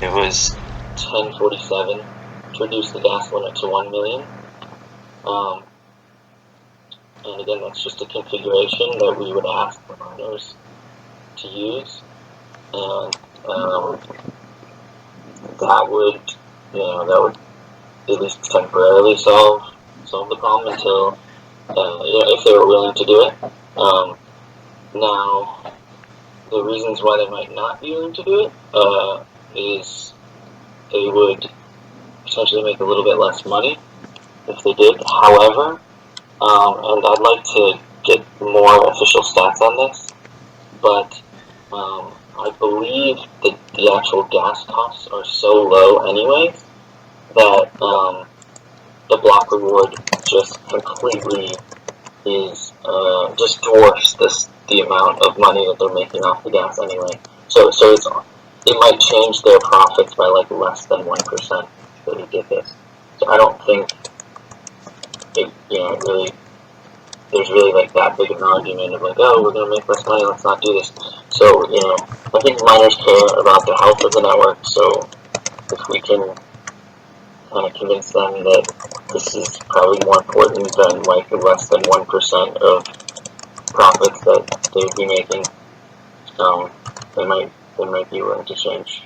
it was 1047 to reduce the gas limit to 1 million. And again, that's just a configuration that we would ask the miners to use, and that would at least temporarily solve the problem until if they were willing to do it. Now, the reasons why they might not be willing to do it is they would potentially make a little bit less money if they did. However, and I'd like to get more official stats on this, but I believe that the actual gas costs are so low anyways that the block reward just completely is just dwarfs the amount of money that they're making off the gas anyway. So it might change their profits by like less than 1% that we get this. So I don't think there's really like that big of an argument of like, oh, we're gonna make less money, let's not do this. So I think miners care about the health of the network. So if we can kind of convince them that this is probably more important than like less than 1% of profits that they would be making, they might be willing to change.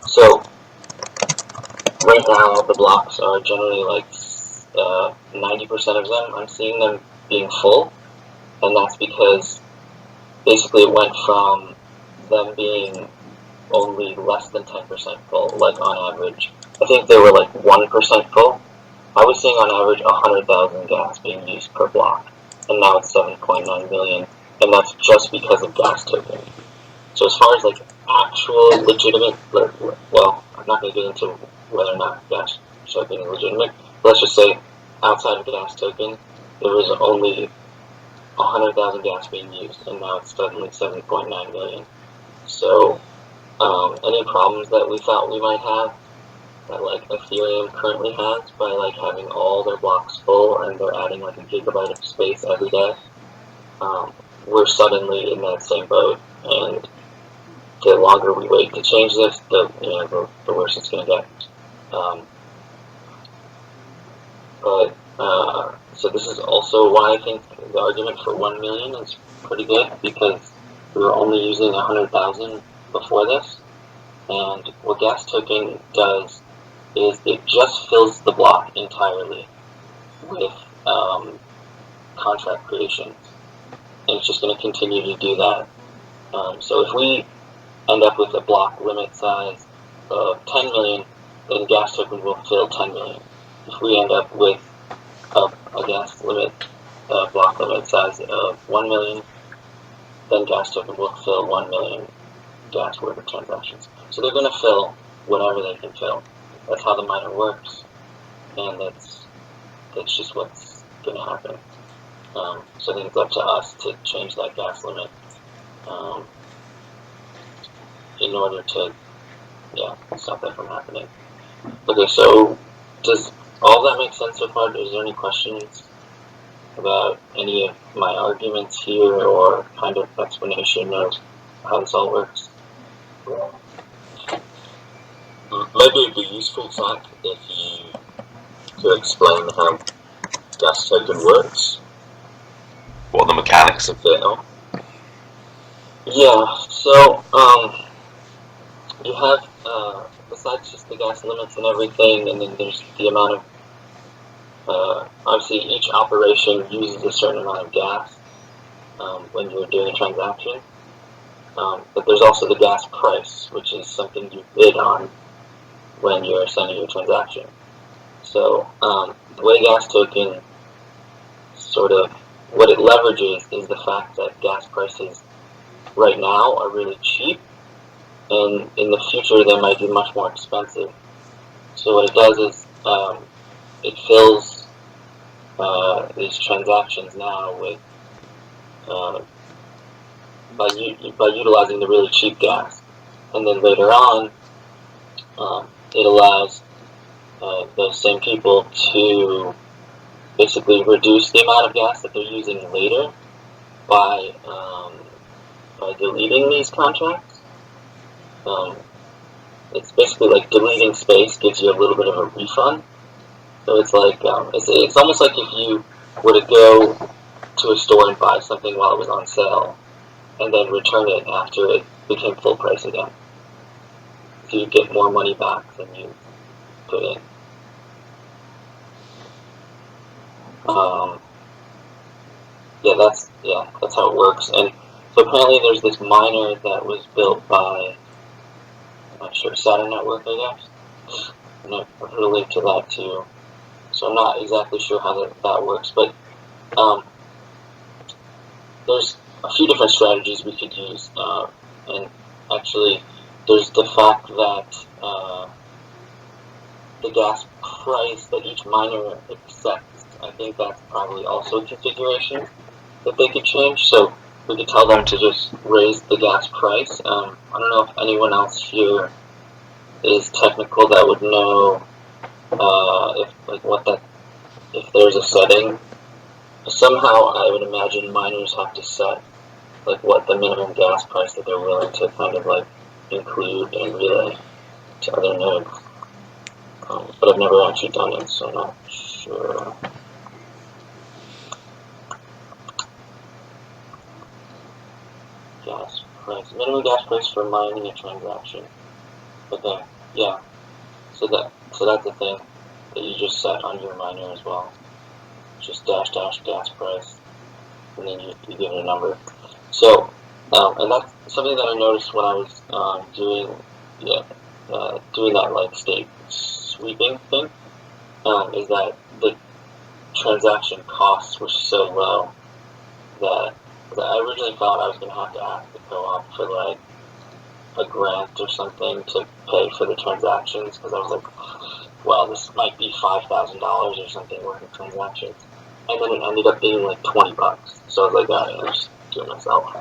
So right now the blocks are generally like 90% of them, I'm seeing them being full, and that's because basically it went from them being only less than 10% full, like on average. I think they were like 1% full. I was seeing on average 100,000 gas being used per block, and now it's 7.9 million, and that's just because of gas token. So as far as like actual legitimate, well, I'm not going to get into whether or not gas token is legitimate. Let's just say outside of gas token, there was only 100,000 gas being used, and now it's suddenly 7.9 million. So any problems that we thought we might have, that like Ethereum currently has by like having all their blocks full and they're adding like a gigabyte of space every day, we're suddenly in that same boat, and the longer we wait to change this, the worse it's going to get. So this is also why I think the argument for 1 million is pretty good, because we were only using 100,000 before this, and what gas token does is it just fills the block entirely with contract creations, and it's just going to continue to do that. So if we end up with a block limit size of 10 million, then gas token will fill 10 million. If we end up with a gas limit, block limit size of 1 million, then gas token will fill 1 million gas worth of transactions. So they're going to fill whatever they can fill. That's how the miner works, and that's just what's going to happen. So I think it's up to us to change that gas limit in order to stop that from happening. Okay, so does all that make sense so far? Is there any questions about any of my arguments here, or kind of explanation of how this all works? Maybe it'd be useful, Zach, if you could explain how gas token works. What the mechanics of it are. Yeah, so you have, besides just the gas limits and everything, and then there's the amount of, obviously each operation uses a certain amount of gas when you're doing a transaction, but there's also the gas price, which is something you bid on when you're sending a transaction. So the way gas token sort of, what it leverages is the fact that gas prices right now are really cheap, and in the future they might be much more expensive. So what it does is it fills these transactions now with by utilizing the really cheap gas, and then later on it allows those same people to basically reduce the amount of gas that they're using later by deleting these contracts, It's basically like deleting space gives you a little bit of a refund. So it's like it's almost like if you were to go to a store and buy something while it was on sale, and then return it after it became full price again. So you get more money back than you put in. That's how it works. And so apparently there's this miner that was built by, I'm not sure, Saturn Network, I guess. And I've heard a link to that too. So I'm not exactly sure how that works, but there's a few different strategies we could use. And actually, there's the fact that the gas price that each miner accepts, I think that's probably also a configuration that they could change. So we could tell them to just raise the gas price. I don't know if anyone else here is technical that would know if there's a setting. Somehow I would imagine miners have to set like what the minimum gas price that they're willing to kind of like include and relay to other nodes. But I've never actually done it, so I'm not sure. Gas price. Minimum gas price for mining a transaction. Okay, yeah. So that's the thing that you just set on your miner as well. Just dash gas price, and then you give it a number. So, and that's something that I noticed when I was doing that like state sweeping thing. Is that the transaction costs were so low that I originally thought I was going to have to ask the co-op for like a grant or something to pay for the transactions, because I was like, well, this might be $5,000 or something worth of transactions, and then it ended up being like $20. So I was like, I'm just doing myself.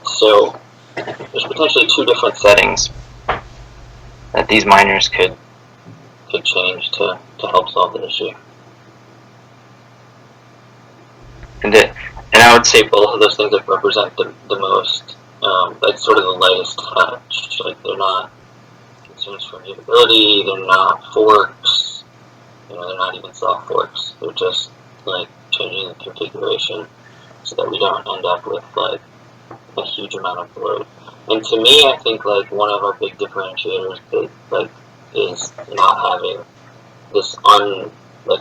So there's potentially two different settings that these miners could change to help solve the issue. And I would say both of those things that represent the most, like sort of the lightest touch. Like they're not concerns for immutability, they're not forks, they're not even soft forks. They're just like changing the configuration so that we don't end up with like a huge amount of load. And to me, I think like one of our big differentiators is not having this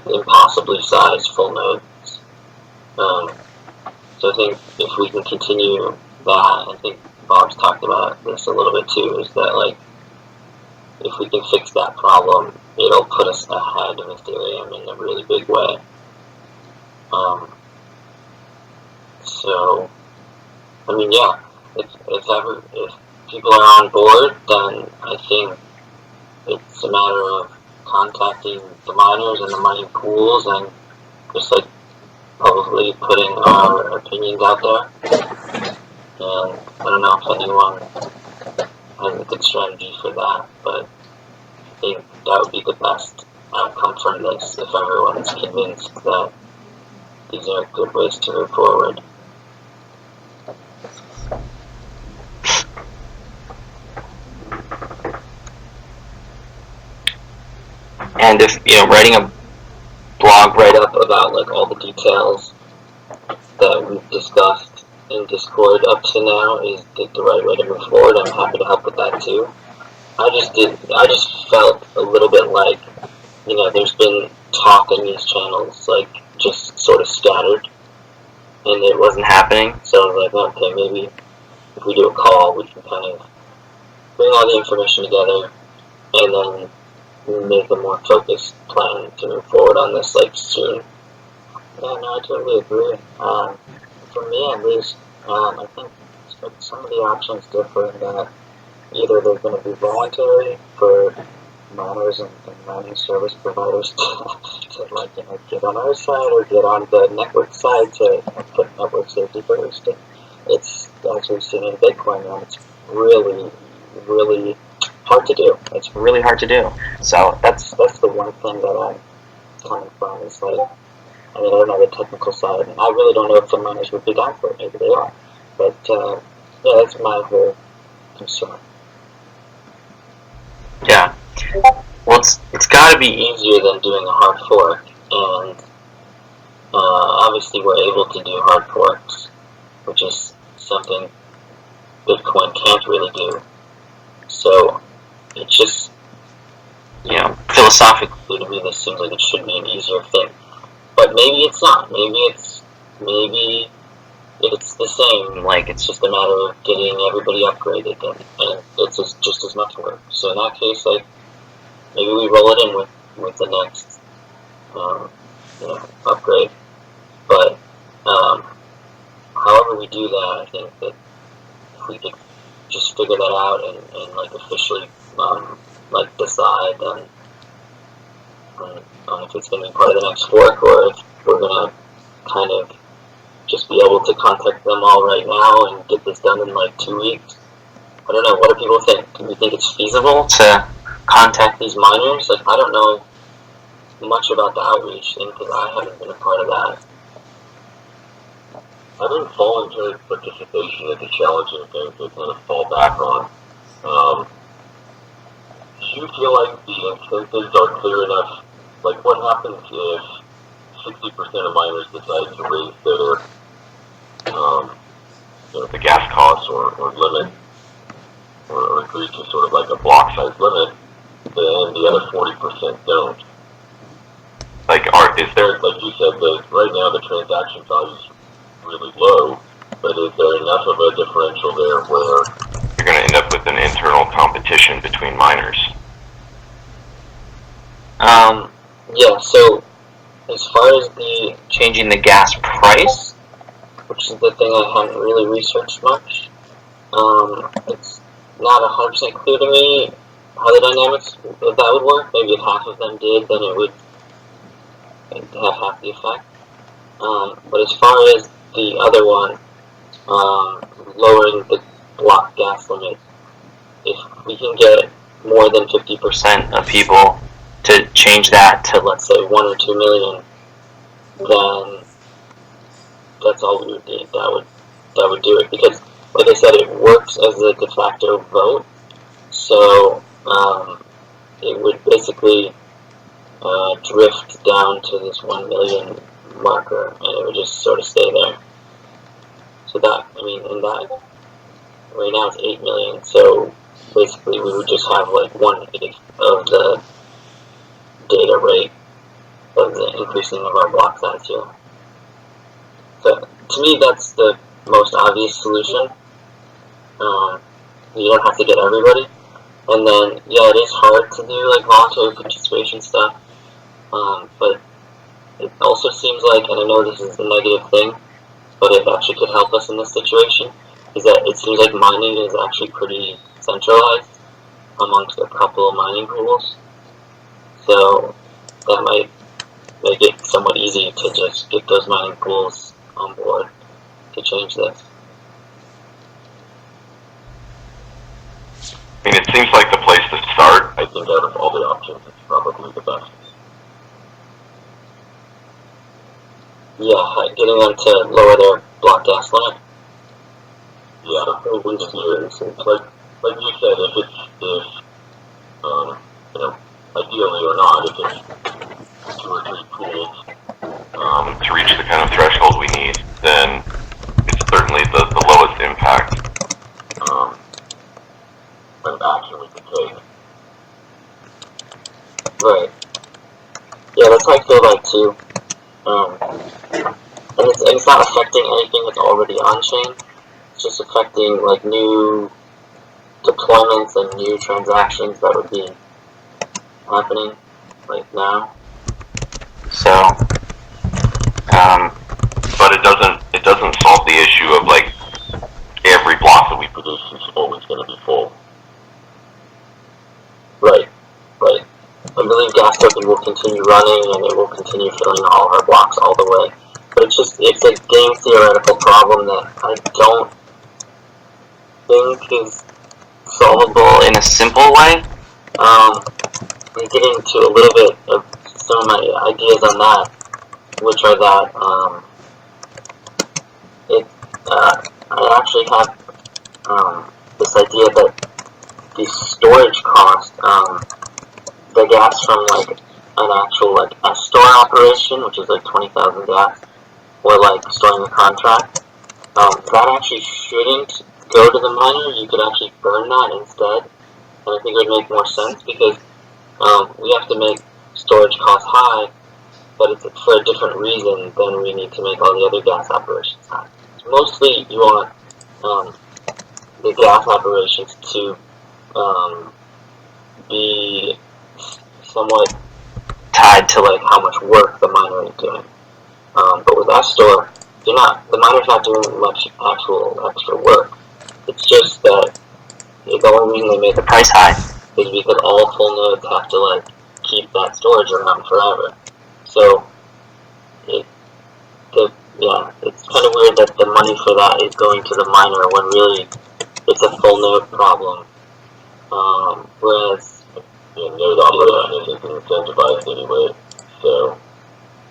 impossibly sized full nodes. So I think if we can continue that, I think Bob's talked about this a little bit too, is that like if we can fix that problem, it'll put us ahead of Ethereum in a really big way. So I mean, yeah, if people are on board, then I think it's a matter of contacting the miners and the mining pools and just like probably putting our opinions out there. And I don't know if anyone has a good strategy for that, but I think that would be the best outcome from this if everyone's convinced that these are good ways to move forward. And if writing a blog write-up about like all the details that we've discussed in Discord up to now is the right way to move forward, I'm happy to help with that too. I just felt a little bit like, there's been talk in these channels, like, just sort of scattered, and it wasn't happening, so I was like, okay, maybe if we do a call, we can kind of bring all the information together, and then make a more focused plan to move forward on this, like, soon. Yeah, no, I totally agree. For me, at least, I think some of the options differ in that either they're going to be voluntary for miners and mining service providers to like, get on our side or get on the network side to put network safety first. And it's, as we've seen in Bitcoin, it's really, really hard to do. It's really hard to do. So that's the one thing that I'm coming from is like, I don't know the technical side, and I really don't know if the miners would be down for it. Maybe they are. But, yeah, that's my whole So, yeah. Well, it's got to be easier than doing a hard fork, and obviously we're able to do hard forks, which is something Bitcoin can't really do. So it's just, philosophically to me, this seems like it should be an easier thing. But maybe it's not. Maybe it's the same. Like, it's just a matter of getting everybody upgraded, and it's just as much work. So in that case, like, maybe we roll it in with the next upgrade. But however we do that, I think that if we could just figure that out and like officially like decide on if it's going to be part of the next fork, or if we're going to kind of just be able to contact them all right now and get this done in like 2 weeks. I don't know. What do people think? Do you think it's feasible to contact these miners? Like, I don't know much about the outreach thing because I haven't been a part of that. I think voluntary participation is a challenging thing to kind of fall back on. Do you feel like the incentives are clear enough? Like, what happens if 60% of miners decide to raise their the gas costs or limit, or agree to sort of like a block size limit, and the other 40% don't? Like, is there, like you said, right now the transaction value is really low, but is there enough of a differential there where you're going to end up with an internal competition between miners? Yeah, so as far as the changing the gas price, which is the thing I haven't really researched much, it's not 100% clear to me how the dynamics of that would work. Maybe if half of them did, then it would have half the effect. But as far as the other one, lowering the block gas limit, if we can get more than 50% of people to change that to, let's say, 1 or 2 million, then that's all we would need. That would do it, because, like I said, it works as a de facto vote. So it would basically drift down to this 1 million marker, and it would just sort of stay there. So that, and that right now it's 8 million. So basically, we would just have like 1/8 of the data rate of the increasing of our block size here. So to me, that's the most obvious solution. You don't have to get everybody. And then, yeah, it is hard to do like voluntary participation stuff, but it also seems like, and I know this is a negative thing, but it actually could help us in this situation, is that it seems like mining is actually pretty centralized amongst a couple of mining pools. So that might make it somewhat easy to just get those mining pools on board to change this. I mean, it seems like the place to start. I think out of all the options, it's probably the best. Yeah, getting them to lower their block gas limit. Yeah, like you said, ideally or not, if it's 2 or 3 pools to reach the kind of threshold we need, then it's certainly the lowest impact action we can take. Right. Yeah, that's how I feel like too. And it's not affecting anything that's already on chain. It's just affecting like new deployments and new transactions that would be happening right now. So, but it doesn't solve the issue of like every block that we produce is always going to be full. Right. I believe gas token will continue running and it will continue filling all our blocks all the way. But it's a game theoretical problem that I don't think is solvable in a simple way. I'm getting to a little bit of some of my ideas on that, which are that I actually have this idea that the storage cost, the gas from like an actual like a store operation, which is like 20,000 gas, or like storing a contract, that actually shouldn't go to the miner. You could actually burn that instead, and I think it would make more sense because we have to make storage costs high, but it's for a different reason than we need to make all the other gas operations high. Mostly, you want the gas operations to be somewhat tied to like how much work the miner is doing. But with S-Store, the miner's not doing much actual extra work. It's just that the only reason they made the price high is because all full nodes have to like keep that storage around forever. So it's kind of weird that the money for that is going to the miner when really it's a full node problem. Whereas node operation isn't incentivized anyway, so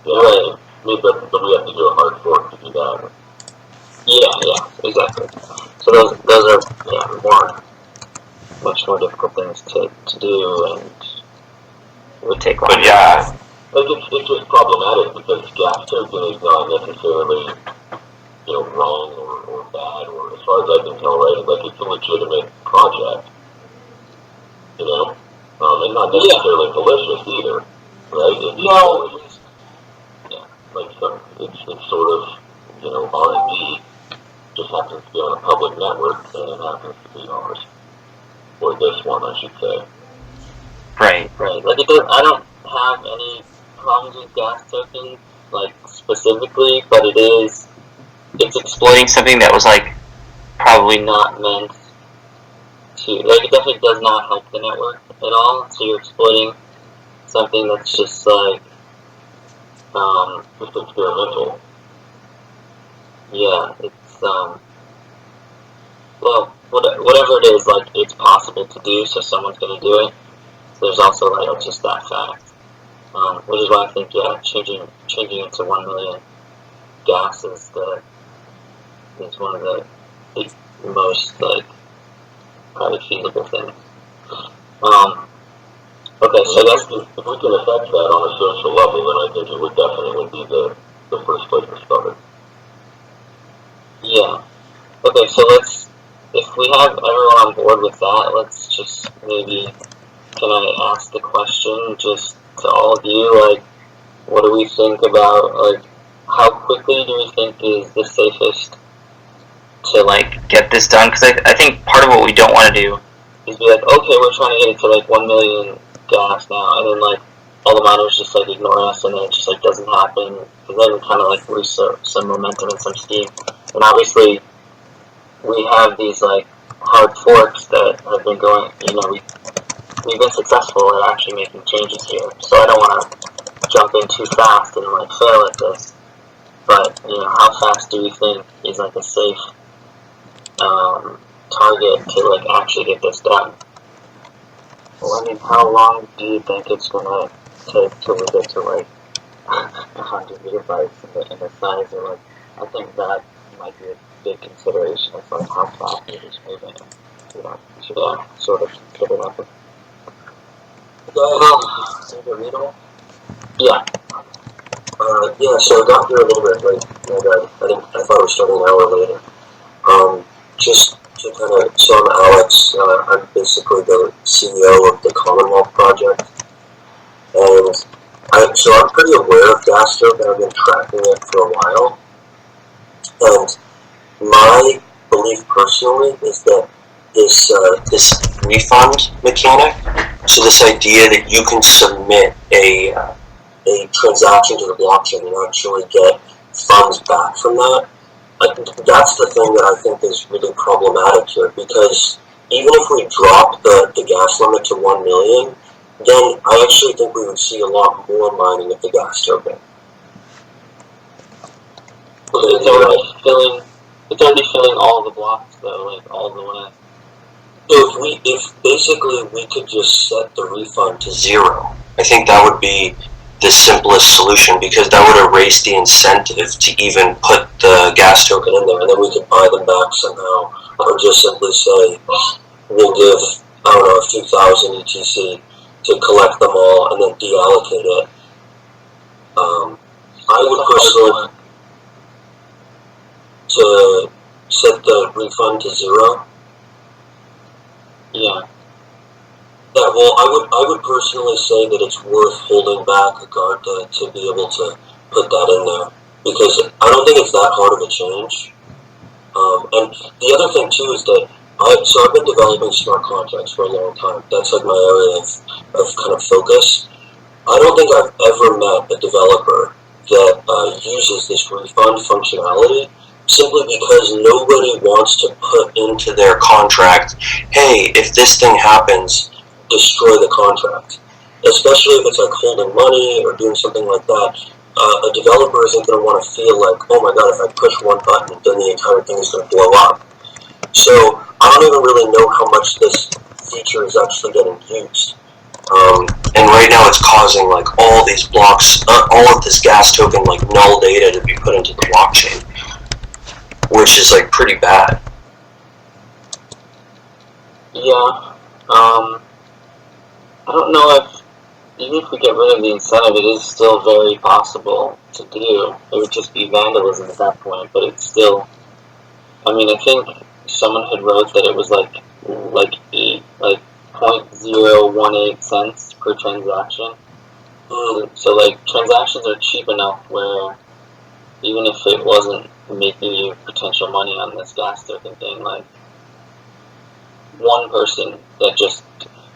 right. But we have to do a hard fork to do that. Yeah, exactly. So those are much more difficult things to do, and it would take longer. But yeah, it's just problematic because gas token is not necessarily wrong or bad, or as far as I can tell, right? Like it's a legitimate project, and not necessarily malicious either, right? It's sort of R&D, just happens to be on a public network, and it happens to be ours, or this one, I should say. Right. Like I don't have any problems with gas tokens, like specifically, but it's exploiting something that was like probably not meant to. Like it definitely does not help the network at all. So you're exploiting something that's just like just experimental. Yeah, it's well, whatever it is, like it's possible to do, so someone's gonna do it. So there's also like just that fact, which is why I think changing it to 1 million gas is one of the most like probably feasible things. Okay, so that's if we can affect that on a social level, then I think it would definitely be the first place to start. Yeah. Okay, so if we have everyone on board with that, let's just maybe, can I ask the question just to all of you, like, what do we think about, like, how quickly do we think is the safest to, like, get this done? Because I think part of what we don't want to do is be like, okay, we're trying to get it to, like, 1 million gas now, and then, like, all the miners just, like, ignore us, and then it just, like, doesn't happen, because then we kind of, like, lose some momentum and some steam. And obviously, we have these, like, hard forks that have been going, we've been successful at actually making changes here. So I don't want to jump in too fast and, like, fail at this. But, how fast do we think is, like, a safe target to, like, actually get this done? Well, I mean, how long do you think it's going to take till we get to, like, 100 megabytes in the size? Or, like, I think that might be a big consideration. It's like how fast it is moving. You should sort of consider that. Yeah. So I got here a little bit late, and I thought I was starting an hour later. Just to kind of, so I'm Alex, I'm basically the CEO of the Commonwealth Project, and I'm pretty aware of gas token. I've been tracking it for a while, and my belief personally is that this refund mechanic, so this idea that you can submit a transaction to the blockchain and actually get funds back from that, that's the thing that I think is really problematic here, because even if we drop the gas limit to 1 million, then I actually think we would see a lot more mining of the gas token. It's already filling all the blocks though, like all the way. If basically we could just set the refund to 0, I think that would be the simplest solution, because that would erase the incentive to even put the gas token in there, and then we could buy them back somehow, or just simply say, we'll give, I don't know, a few thousand ETC to collect them all and then deallocate it. I would personally to set the refund to 0. Yeah. Yeah, well, I would personally say that it's worth holding back a guard to be able to put that in there, because I don't think it's that hard of a change. And the other thing too is that I've been developing smart contracts for a long time. That's like my area of kind of focus. I don't think I've ever met a developer that uses this refund functionality simply because nobody wants to put into their contract, hey, if this thing happens, destroy the contract. Especially if it's like holding money or doing something like that. A developer isn't going to want to feel like, oh my god, if I push one button, then the entire thing is going to blow up. So I don't even really know how much this feature is actually getting used. And right now it's causing like all these blocks, all of this gas token like null data to be put into the blockchain, which is like pretty bad. Yeah. I don't know if, even if we get rid of the incentive, it is still very possible to do. It would just be vandalism at that point, but it's still, I mean, I think someone had wrote that it was like 0.018 cents per transaction. So like transactions are cheap enough where even if it wasn't making you potential money on this gas token thing, like one person that just,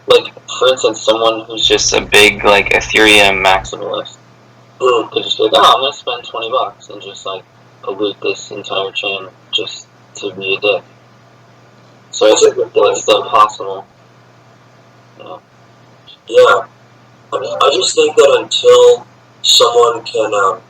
like, for instance, someone who's just a big, like, Ethereum maximalist could just be like, oh, I'm going to spend $20 and just, like, pollute this entire chain just to be a dick. So I think it's still possible. Yeah. Yeah. I just think that until someone can,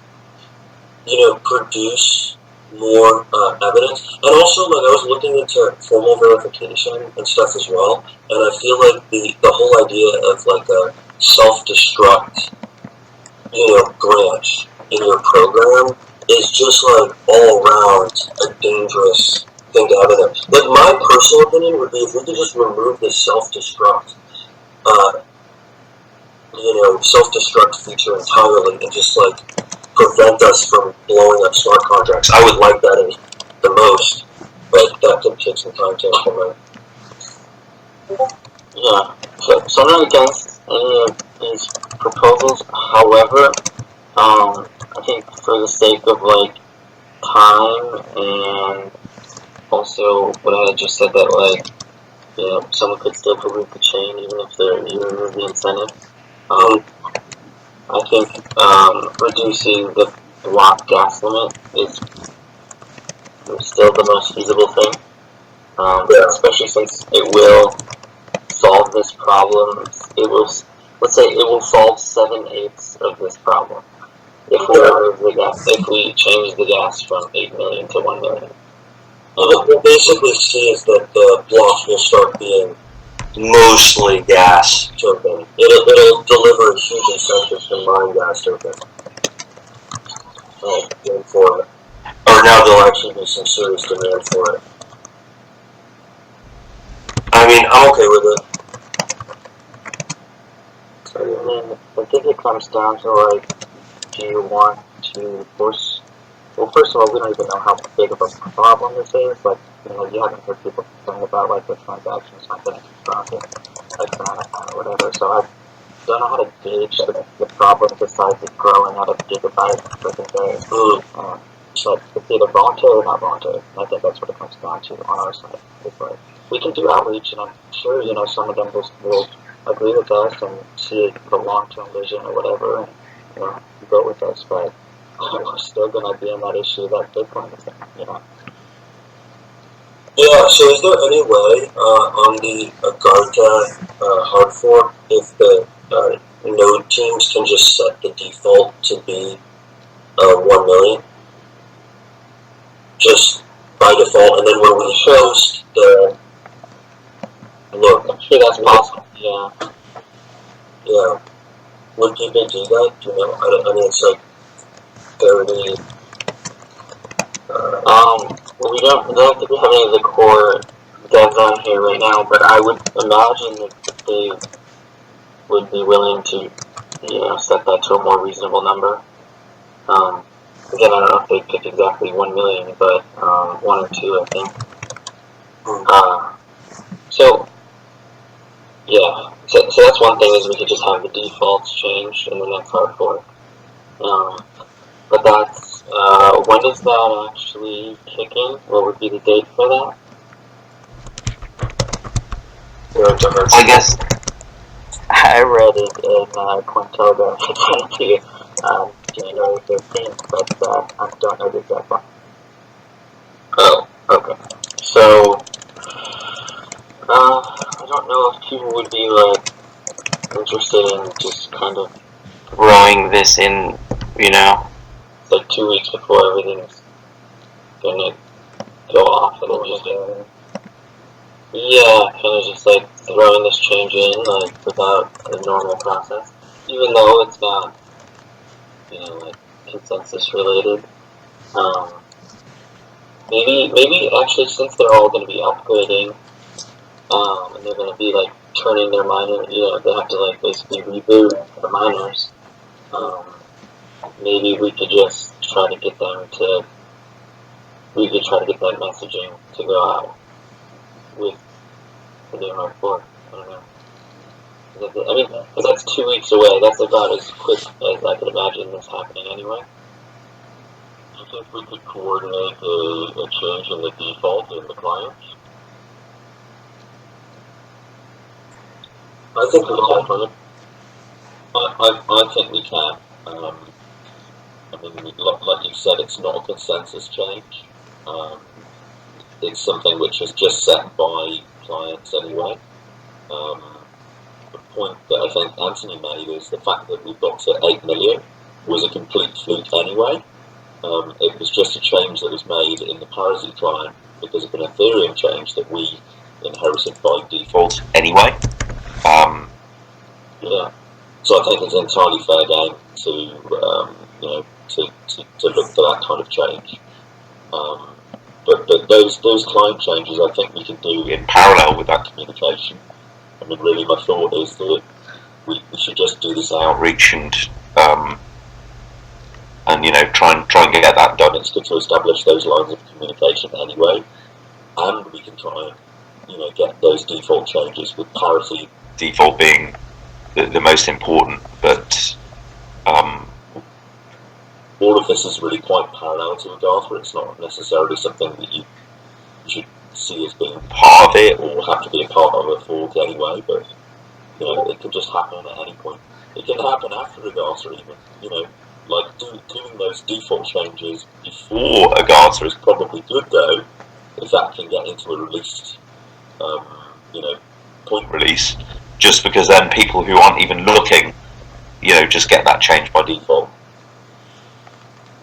produce more evidence, and also, like, I was looking into formal verification and stuff as well, and I feel like the whole idea of, like, a self-destruct, branch in your program is just, like, all around a dangerous thing to have in there. Like, my personal opinion would be if we could just remove the self-destruct self-destruct feature entirely and just like prevent us from blowing up smart contracts. I would like that the most, but that could take some time to implement. Yeah. So I'm not against any of these proposals. However, I think for the sake of like time and also what I just said that like someone could still pollute the chain even if you remove the incentive. I think reducing the block gas limit is still the most feasible thing, especially since it will solve this problem. Let's say it will solve 7/8 of this problem if we remove the gas, if we change the gas from 8 million to 1 million. What we'll basically see is that the blocks will start being mostly gas token. It'll deliver a huge incentive to mine gas token. Going forward. Or now there'll actually be some serious demand for it. I mean, I'm okay with it. I mean, I think it comes down to like, do you want to force? Well, first of all, we don't even know how big of a problem this is. Like, you haven't heard people complaining about like the transactions not getting confronted, X amount of time or whatever. So I don't know how to gauge the problem besides it growing at a gigabyte per day. So it's either voluntary or not voluntary. I think that's what it comes down to on our side. It's like, we can do outreach, and I'm sure some of them will agree with us and see the long-term vision or whatever, and go with us. But we're still gonna be in that issue that Bitcoin is in, Yeah, so is there any way on the Agartha hard fork if the node teams can just set the default to be 1 million? Just by default, and then when we host the I'm sure that's possible. Yeah. Yeah. would people do that? You know, I mean, it's like fairly. Well, we don't think we have any of the core devs on here right now, but I would imagine that they would be willing to, set that to a more reasonable number. Again, I don't know if they pick exactly 1 million, but 1 or 2, I think. So, yeah. So that's one thing, is we could just have the defaults changed in the next hard fork. But that's, when does that actually kick in? What would be the date for that? I guess I read it in Quintoga January 15th, but I don't know the exact one. Oh, okay. So, I don't know if people would be, like, interested in just kind of throwing this in, it's like 2 weeks before everything's gonna go off, and then just, yeah, kind of just, like, throwing this change in, like, without a normal process. Even though it's not, like, consensus related. Maybe actually, since they're all going to be upgrading, and they're going to be, like, turning their miner, they have to, like, basically reboot the miners. Maybe we could just try to get them to, we could try to get that messaging to go out with the new hard fork. I don't know. I mean, because that's 2 weeks away. That's about as quick as I could imagine this happening anyway. Do you think we could coordinate a change in the default in the clients? I think we can. I think we can. I mean, like you said, it's not a consensus change. It's something which is just set by clients anyway. The point that I think Anthony made is the fact that we got to 8 million was a complete fluke anyway. It was just a change that was made in the parity client because of an Ethereum change that we inherited by default anyway. Yeah. So I think it's an entirely fair game to look for that kind of change. But those client changes, I think we can do in parallel with that communication. I mean, really, my thought is that we should just do this outreach and try and get that done. It's good to establish those lines of communication anyway, and we can try and get those default changes with parity. Default being the most important, but all of this is really quite parallel to Agatha. It's not necessarily something that you should see as being part of it or have to be a part of a fork anyway, but it can just happen at any point. It can happen after Agatha even, like doing those default changes before Agatha is probably good though, if that can get into a released, point release, just because then people who aren't even looking, just get that change by default.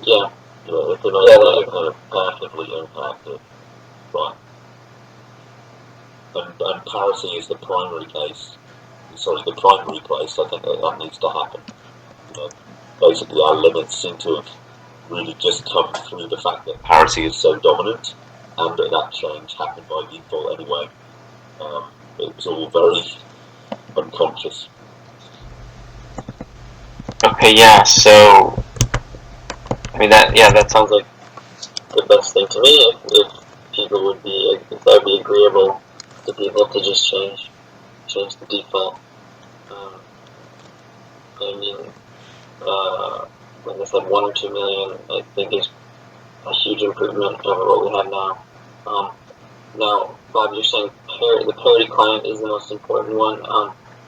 Yeah. If they're not kind of passively impacted, right? And parity is the primary case. Sorry, the primary place. I think that needs to happen. Basically, our limits seem to have really just come through the fact that parity is so dominant, and that change happened by default anyway. It was all very unconscious. Okay, yeah, so, I mean, that sounds like the best thing to me, if people would be, if that would be agreeable to people to just change the default. I mean, like I said, 1 or 2 million, I think is a huge improvement over what we have now. Now, Bob, you're saying the parity client is the most important one.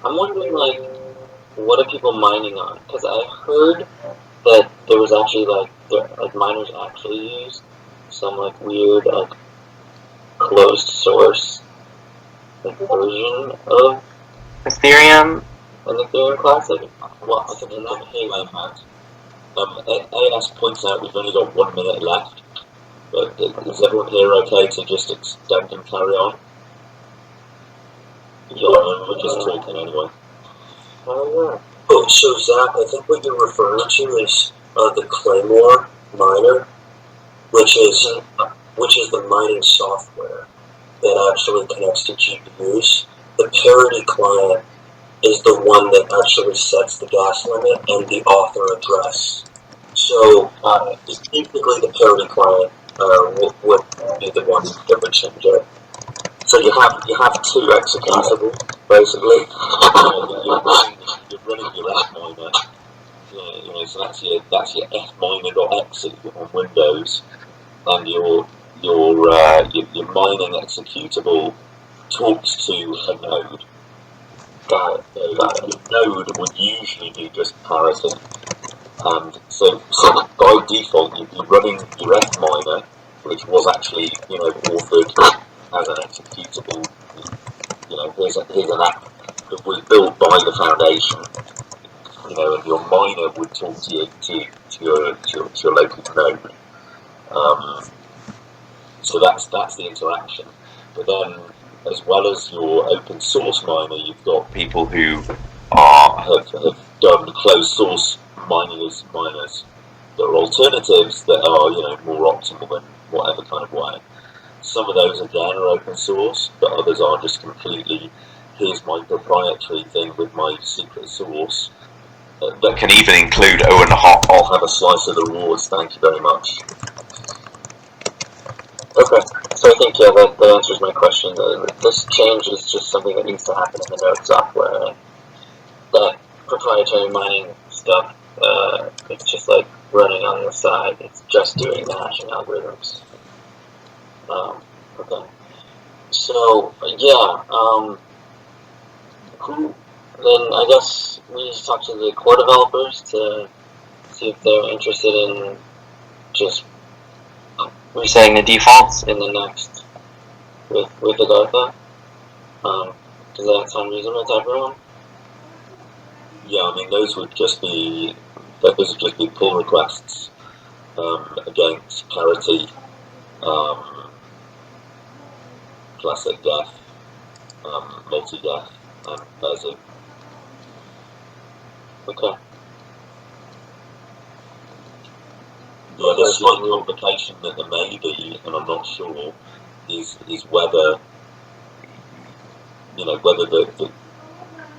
I'm wondering, like, what are people mining on? Because I heard that there was actually, like miners actually used some, like, weird, like, closed source, like, version of Ethereum, an Ethereum Classic. Well, I think in that case, I've had. AS points out we've only got 1 minute left, but is everyone here okay to just extend and carry on? Yeah, we're just talking anyway. Oh Oh, so Zach, I think what you're referring to is the Claymore miner, which is the mining software that actually connects to GPUs. The parity client is the one that actually sets the gas limit and the author address. So technically, the parity client would be the one that would change it. So you have two executables basically. You're running your F miner. So that's your fminer.exe on Windows, and your mining executable talks to a node. Got it. Your node would usually be just parity, and so by default you'd be running your fminer, which was actually authored as an executable. Here's an app that was built by the foundation. And your miner would talk to your local node. So that's the interaction. But then, as well as your open source miner, you've got people who have done closed source miners that are alternatives that are more optimal in whatever kind of way. Some of those again are open source, but others are just completely, here's my proprietary thing with my secret source. That can even include, I'll have a slice of the rewards, thank you very much. Okay, so I think that answers my question. This change is just something that needs to happen in the node software. And that proprietary mining stuff, it's just like running on the side. It's just doing the hashing algorithms. Okay. So who? Then I guess we need to talk to the core developers to see if they're interested in just resetting the defaults in the next with Agartha. Does that sound reasonable to everyone? Yeah, I mean those would just be pull requests against parity, classic def, multi-def, and Bezic. Okay. The other slight complication that there may be, and I'm not sure, is whether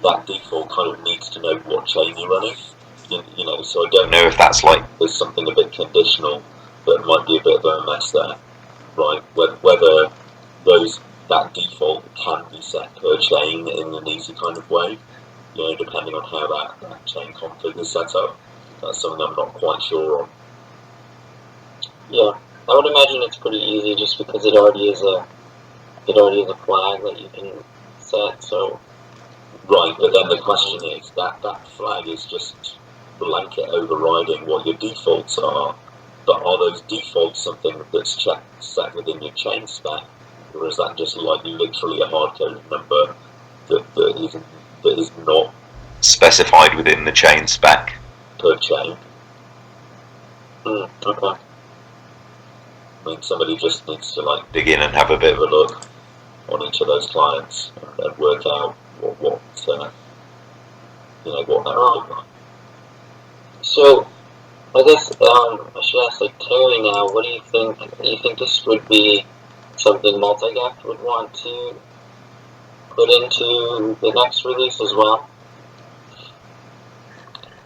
that default kind of needs to know what chain you're running. So I don't know if that's like there's something a bit conditional that might be a bit of a mess there, right? Whether that default can be set per chain in an easy kind of way, depending on how that chain config is set up. That's something I'm not quite sure on. Yeah, I would imagine it's pretty easy just because it already is a flag that you can set. So right, but then the question is that flag is just blanket overriding what your defaults are. But are those defaults something that's set within your chain spec, or is that just like literally a hard-coded number that is not specified within the chain spec per chain? Okay. I mean, somebody just needs to dig in and have a bit of a look on each of those clients and work out what that would look like. So I guess I should ask Terry now. What do you think? Do you think this would be something Multigap would want to put into the next release as well?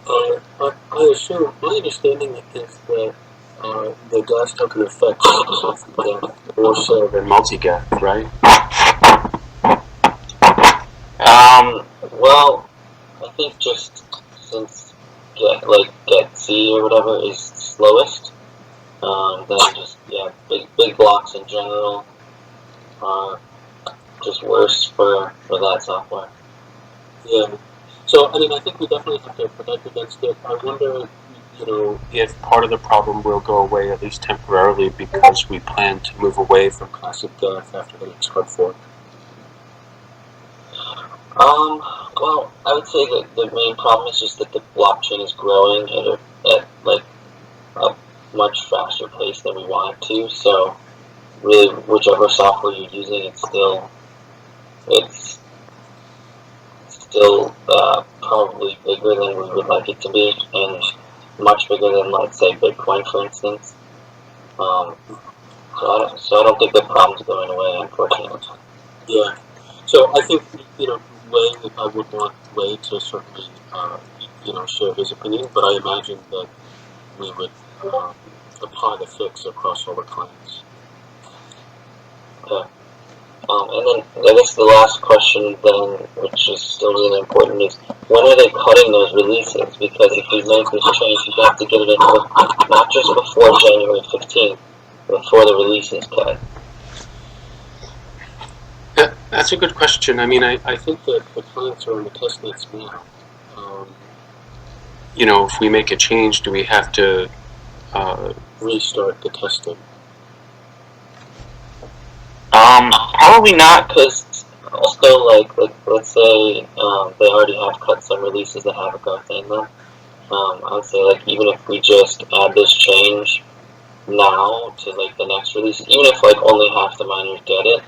I assume my understanding is that the gas token affects more so than multi-gap, right? Well, I think just since get C or whatever is slowest, then just big blocks in general are just worse for that software. Yeah. So I mean, I think we definitely have to protect against it. I wonder, if part of the problem will go away at least temporarily because we plan to move away from classic def after the next hard fork. Well, I would say that the main problem is just that the blockchain is growing at a much faster pace than we want it to. So, really, whichever software you're using, it's still still probably bigger than we would like it to be, and much bigger than, let's say, Bitcoin, for instance. So I don't think the problem's going away, unfortunately. Yeah. So I think, Wei, I would want Wei to certainly, share his opinion, but I imagine that we would apply the fix across all the clients. Okay. And then I guess the last question then, which is still really important, is when are they cutting those releases? Because if you make this change, you have to get it in not just before January 15th, before the release is cut. That's a good question. I mean, I think that the clients are in the test nets now. If we make a change, do we have to restart the testing? Probably not, because also, let's say they already have cut some releases that have a growth in them. I would say, even if we just add this change now to, the next release, even if, only half the miners get it,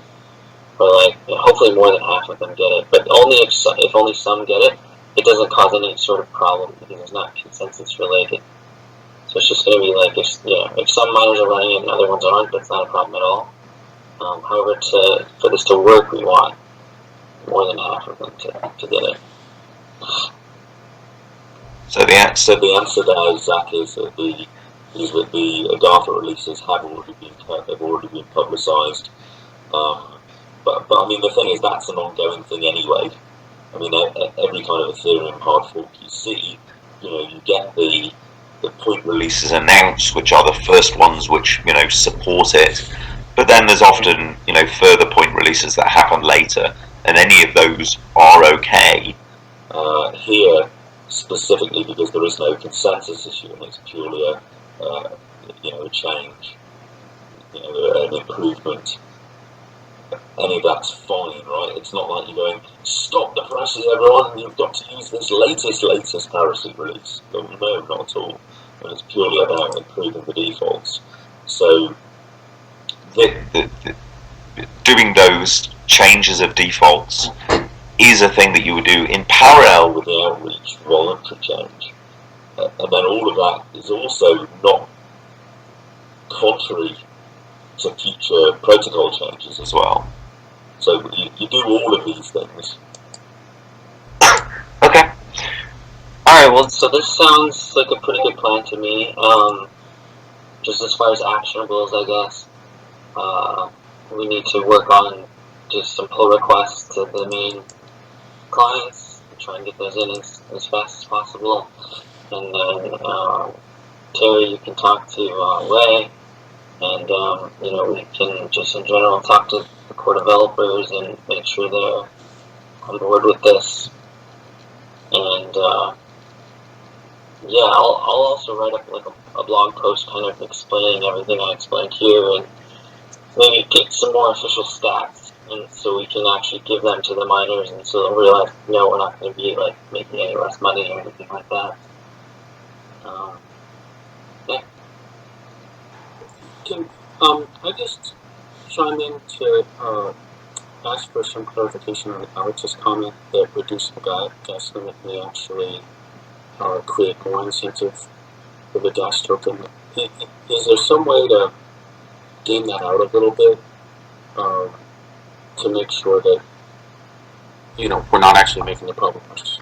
or, hopefully more than half of them get it, but only if only some get it, it doesn't cause any sort of problem, because it's not consensus related. So it's just going to be, if some miners are running it and other ones aren't, that's not a problem at all. However, for this to work, we want more than half of them to get it. So the answer to that, Zach, is that the Agatha releases have already been cut. They've already been publicised. But I mean, the thing is, that's an ongoing thing anyway. I mean, every kind of Ethereum hard fork you see, you get the point releases announced, which are the first ones which support it. But then there's often further point releases that happen later, and any of those are okay. Here, specifically because there is no consensus issue, and it's purely a change, an improvement. Any of that's fine, right? It's not like you're going, stop the prices, everyone, you've got to use this latest parachute release. No, not at all. And it's purely about improving the defaults. So, doing those changes of defaults is a thing that you would do in parallel with the outreach voluntary change. And then all of that is also not contrary to future protocol changes as well. So you do all of these things. Okay. Alright, well, so this sounds like a pretty good plan to me. Just as far as actionables, I guess. We need to work on just some pull requests to the main clients, and try and get those in as fast as possible. And then, Terry, you can talk to Ray, and we can just in general talk to the core developers and make sure they're on board with this. And yeah, I'll also write up a blog post kind of explaining everything I explained here, and maybe get some more official stats, and so we can actually give them to the miners, and so they'll realize, no, we're not going to be making any less money or anything like that. Yeah. Can I just chime in to ask for some clarification on Alex's comment that reducing gas limit may actually create more incentive for the gas token? Is there some way to game that out a little bit to make sure that we're not actually making the problem worse?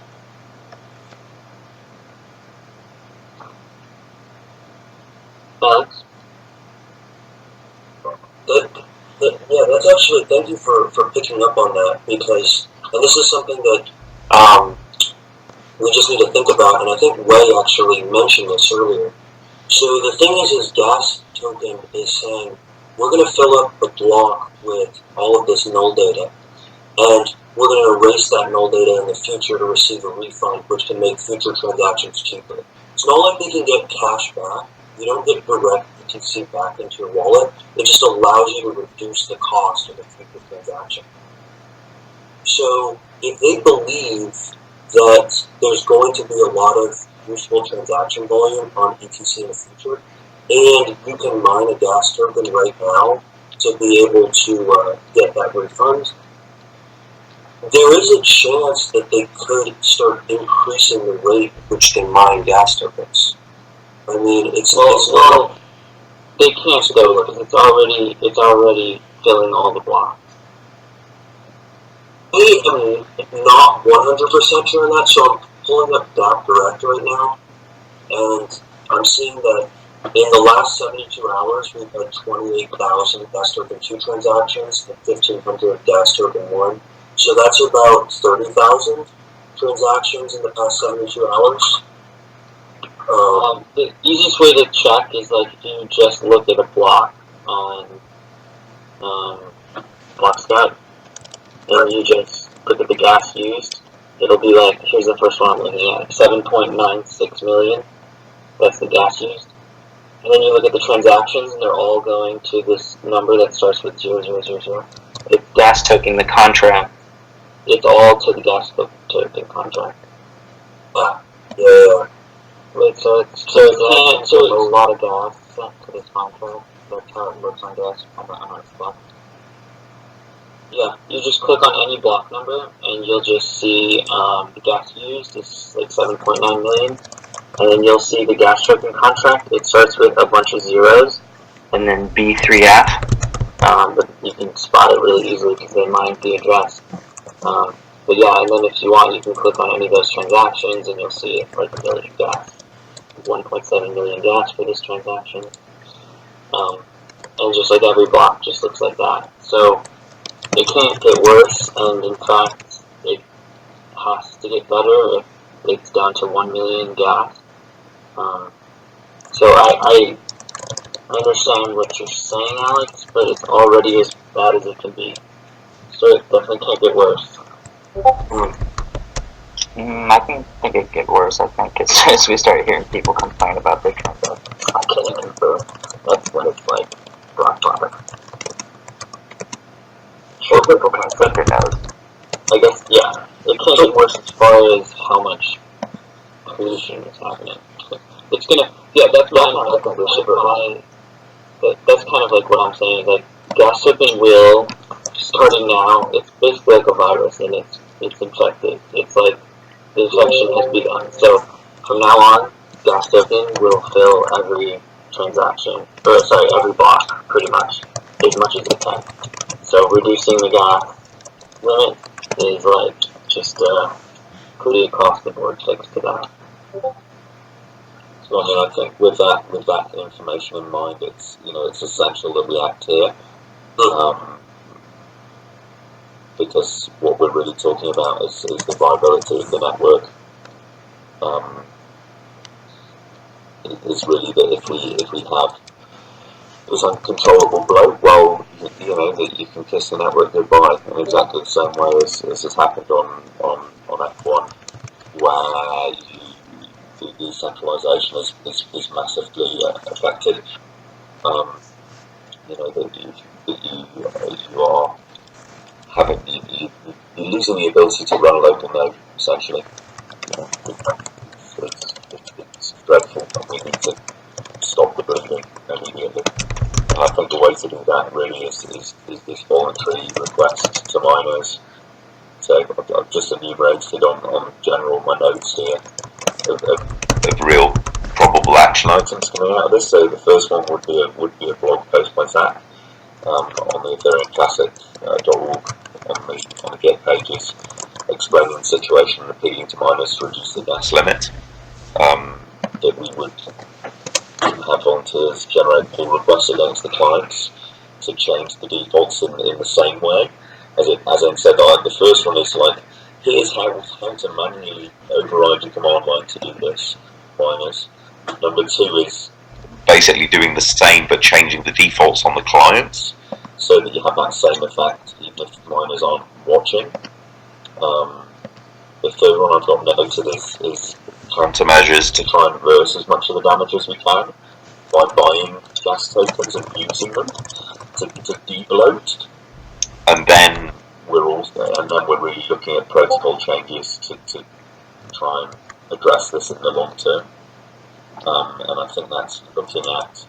Alex? Yeah, that's actually, thank you for picking up on that, because, and this is something that we just need to think about, and I think Wei actually mentioned this earlier. So the thing is gas token is saying, we're going to fill up the block with all of this null data, and we're going to erase that null data in the future to receive a refund, which can make future transactions cheaper. It's not like they can get cash back. You don't get direct ETC back into your wallet. It just allows you to reduce the cost of a future transaction. So if they believe that there's going to be a lot of useful transaction volume on ETC in the future, and you can mine a gas token right now to be able to get that refund, there is a chance that they could start increasing the rate at which they mine gas tokens. I mean, it's not. They can't though because it's already filling all the blocks. I am not 100% sure on that, so I'm pulling up DApp Direct right now, and I'm seeing that in the last 72 hours, we've had 28,000 gas token 2 transactions and 1,500 gas token 1. So that's about 30,000 transactions in the past 72 hours. The easiest way to check is like if you just look at a block on Block Scout, and you just look at the gas used. It'll be like, here's the first one I'm looking at, 7.96 million. That's the gas used. And then you look at the transactions, and they're all going to this number that starts with 0000. It's gas token the contract. It's all to the gas token contract. Yeah. Wait, so it's a lot of gas sent to this contract. That's how it looks on gas on our spot. Yeah, you just click on any block number, and you'll just see the gas used is like 7.9 million. And then you'll see the gas token contract. It starts with a bunch of zeros, and then B3F. But you can spot it really easily because they mined the address. But yeah, and then if you want, you can click on any of those transactions, and you'll see it like a million gas. 1.7 million gas for this transaction. And just like every block just looks like that. So it can't get worse, and in fact, it has to get better if it's down to 1 million gas. So I understand what you're saying, Alex, but it's already as bad as it can be. So it definitely can't get worse. I think it could get worse. I think as we start hearing people complain about their transactions. I can't confirm. That's when it's like rock bottom. Sure, people can think it knows. I guess, yeah, it can't get worse as far as how much pollution is happening. It's gonna, yeah, that's kind of like what I'm saying is like gas shipping will, starting now, it's basically like a virus and it's infected. It's like the infection has begun. So from now on, gas token will fill every transaction, or sorry, every block pretty much as it can. So reducing the gas limit is like just a pretty across the board fix to that. So I mean, I think with that information in mind, it's essential that we act here, because what we're really talking about is the viability of the network. Is really that if we have this uncontrollable blow, well, that you can kiss the network goodbye in exactly the same way as has happened on F1, where the decentralization is massively affected. That you are having you're losing the ability to run a local node essentially. It's dreadful, and we need to stop the bleeding immediately. And I think the way to do that really is this voluntary request to miners. So I've just enumerated on general my notes here of real probable action items coming out of this. So the first one would be a blog post by Zach on the Ethereum Classic.org on the Get pages, explaining the situation and appealing to miners to reduce the gas limit. That we would have volunteers generate pull requests against the clients to change the defaults in the same way. As I said, the first one is like, here's how to manually override your command line to do this, miners. Number two is basically doing the same but changing the defaults on the clients so that you have that same effect even if miners aren't watching. The third one I've got noted is countermeasures to try and reverse as much of the damage as we can by buying gas tokens and using them to de-bloat. And then we're really looking at protocol changes to try and address this in the long term. And I think that's looking at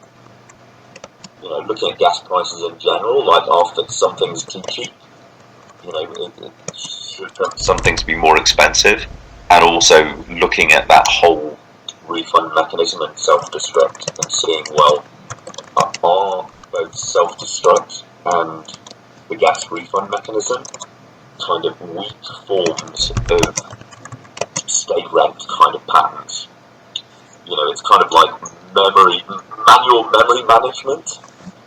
gas prices in general. Like, after some things too cheap, some things to be more expensive, and also looking at that whole refund mechanism and self-destruct and seeing, well, are both self-destruct and the gas refund mechanism kind of weak forms of state rent kind of patterns? You know, it's kind of like manual memory management.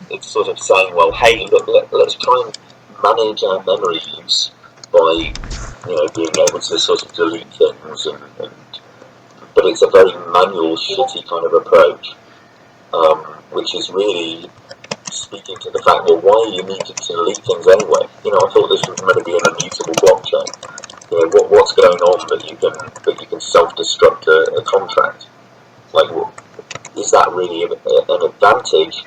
It's sort of saying, well, hey, look, let's try and manage our memory use by, you know, being able to sort of delete things, but it's a very manual, shitty kind of approach, which is really speaking to the fact, well, why are you needing to delete things anyway? You know, I thought this was meant to be an immutable blockchain. You know, what's going on that you can self-destruct a contract? Like, is that really an advantage,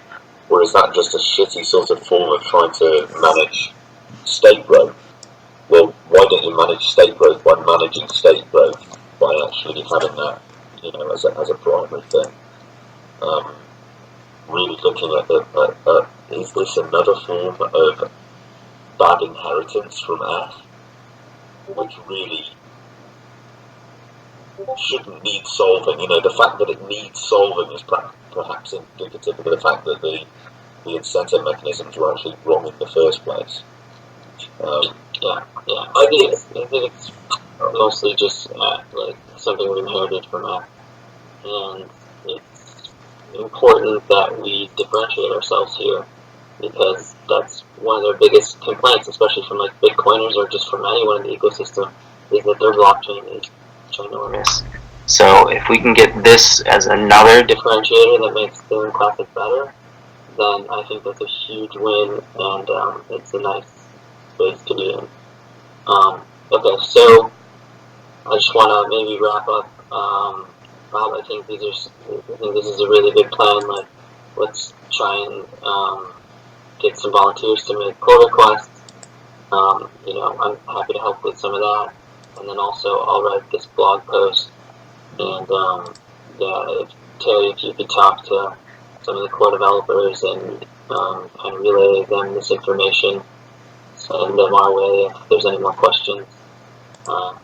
or is that just a shitty sort of form of trying to manage state growth? Well, why don't you manage state growth by managing state growth by actually having that, you know, as a primary thing? Really looking at is this another form of bad inheritance from F, which really shouldn't need solving? You know, the fact that it needs solving is perhaps indicative of the fact that the incentive mechanisms were actually wrong in the first place. Yeah. I think it's mostly just like something we inherited from F, and it's important that we differentiate ourselves here, because that's one of their biggest complaints, especially from like Bitcoiners or just from anyone in the ecosystem, is that their blockchain is ginormous. So if we can get this as another Differentiator that makes Ethereum Classic better, then I think that's a huge win, and it's a nice space to be in. Okay, so I just want to maybe wrap up. Bob, I think this is a really good plan. Like, let's try and get some volunteers to make pull requests. You know, I'm happy to help with some of that, and then also I'll write this blog post. And yeah, Terry, if you could talk to some of the core developers and kind of relay them this information, send them our way if there's any more questions. I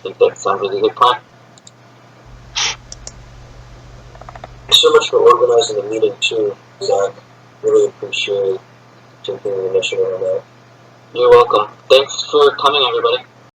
think that sounds like a good plan. Thanks so much for organizing the meeting too, Zach. Really appreciate taking the initiative on that. You're welcome. Thanks for coming, everybody.